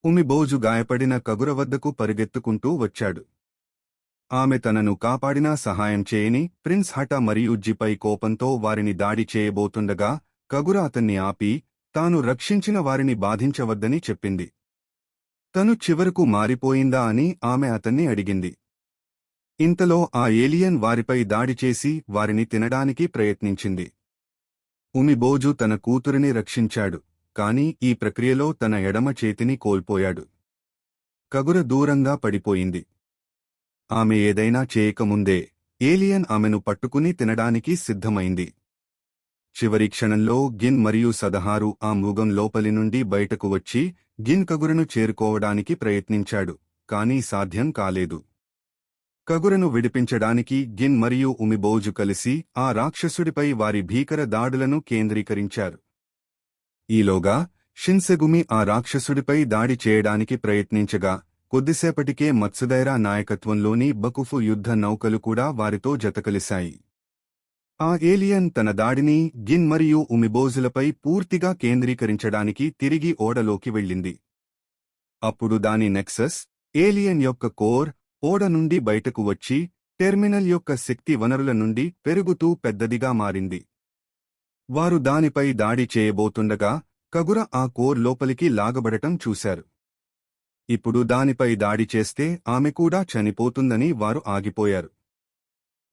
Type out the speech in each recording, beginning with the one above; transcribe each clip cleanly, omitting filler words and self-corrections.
ఉమిబోజు గాయపడిన కగుర వద్దకు పరిగెత్తుకుంటూ వచ్చాడు. ఆమె తనను కాపాడినా సహాయం చేయని ప్రిన్స్ హఠ మరియు జిపై కోపంతో వారిని దాడి చేయబోతుండగా కగుర అతన్ని ఆపి, తాను రక్షించిన వారిని బాధించవద్దని చెప్పింది. తను చివరకు మారిపోయిందా అని ఆమె అతన్ని అడిగింది. ఇంతలో ఆ ఏలియన్ వారిపై దాడి చేసి వారిని తినడానికి ప్రయత్నించింది. ఉమిబోజు తన కూతురిని రక్షించాడు, కాని ఈ ప్రక్రియలో తన ఎడమ చేతిని కోల్పోయాడు. కగుర దూరంగా పడిపోయింది. ఆమె ఏదైనా చేయకముందే ఏలియన్ ఆమెను పట్టుకుని తినడానికి సిద్ధమైంది. చివరి క్షణంలో గిన్ మరియు 16 ఆ మృగం లోపలి నుండి బయటకు వచ్చి గిన్ కగురను చేరుకోవడానికి ప్రయత్నించాడు, కానీ సాధ్యం కాలేదు. కగురను విడిపించడానికి గిన్ మరియు ఉమిబోజు కలిసి ఆ రాక్షసుడిపై వారి భీకర దాడులను కేంద్రీకరించారు. ఈలోగా షిన్సెగుమి ఆ రాక్షసుడిపై దాడి చేయడానికి ప్రయత్నించగా కొద్దిసేపటికే మత్సుదైరా నాయకత్వంలోని బకుఫు యుద్ధ నౌకలు కూడా వారితో జతకలిశాయి. ఆ ఏలియన్ తన దాడిని గిన్ మరియు ఉమిబోజులపై పూర్తిగా కేంద్రీకరించడానికి తిరిగి ఓడలోకి వెళ్ళింది. అప్పుడు దాని నెక్సస్, ఏలియన్ యొక్క కోర్, ఓడ నుండి బయటకు వచ్చి టెర్మినల్ యొక్క శక్తి వనరుల నుండి పెరుగుతూ పెద్దదిగా మారింది. వారు దానిపై దాడి చేయబోతుండగా కగుర ఆ కోర్ లోపలికి లాగబడటం చూశారు. ఇప్పుడు దానిపై దాడి చేస్తే ఆమె కూడా చనిపోతుందని వారు ఆగిపోయారు.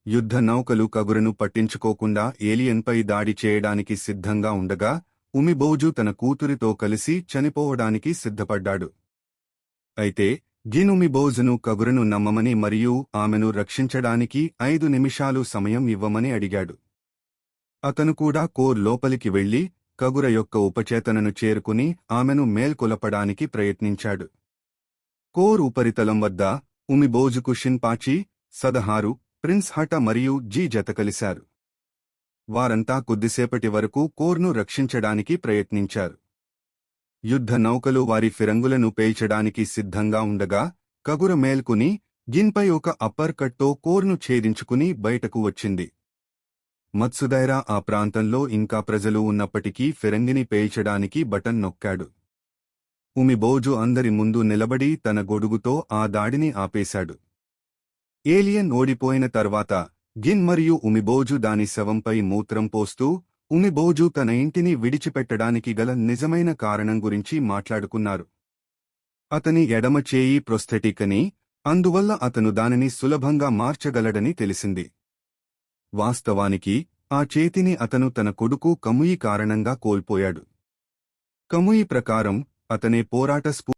యుద్ధ నౌకలు కగురను పట్టించుకోకుండా ఏలియన్పై దాడి చేయడానికి సిద్ధంగా ఉండగా ఉమిబోజు తన కూతురితో కలిసి చనిపోవడానికి సిద్ధపడ్డాడు. అయితే గిన్ ఉమిబోజును కగురను నమ్మమని మరియు ఆమెను రక్షించడానికి 5 నిమిషాలు సమయం ఇవ్వమని అడిగాడు. అతను కూడా కోర్ లోపలికి వెళ్లి కగుర యొక్క ఉపచేతనను చేరుకుని ఆమెను మేల్కొలపడానికి ప్రయత్నించాడు. కోర్ ఉపరితలం వద్ద ఉమిబోజుకు షిన్పాచి, 16, ప్రిన్స్ హఠ మరియు జీ జతకలిశారు. వారంతా కొద్దిసేపటి వరకు కోర్ను రక్షించడానికి ప్రయత్నించారు. యుద్ధ నౌకలు వారి ఫిరంగులను పేల్చడానికి సిద్ధంగా ఉండగా కగుర మేల్కొని గిన్పై ఒక అప్పర్ కట్తో కోర్ను ఛేదించుకుని బయటకు వచ్చింది. మత్సుదైరా ఆ ప్రాంతంలో ఇంకా ప్రజలు ఉన్నప్పటికీ ఫిరంగిని పేల్చడానికి బటన్ నొక్కాడు. ఉమిబోజు అందరి ముందు నిలబడి తన గొడుగుతో ఆ దాడిని ఆపేశాడు. ఏలియన్ ఓడిపోయిన తర్వాత గిన్ మరియు ఉమిబోజు దాని శవంపై మూత్రం పోస్తూ ఉమిబోజు తన ఇంటిని విడిచిపెట్టడానికి గల నిజమైన కారణం గురించి మాట్లాడుకున్నారు. అతని ఎడమ చేయి ప్రొస్థెటిక్ అని, అందువల్ల అతను దానిని సులభంగా మార్చగలడని తెలిసింది. వాస్తవానికి ఆ చేతిని అతను తన కొడుకు కముయి కారణంగా కోల్పోయాడు. కముయి ప్రకారం అతనే పోరాట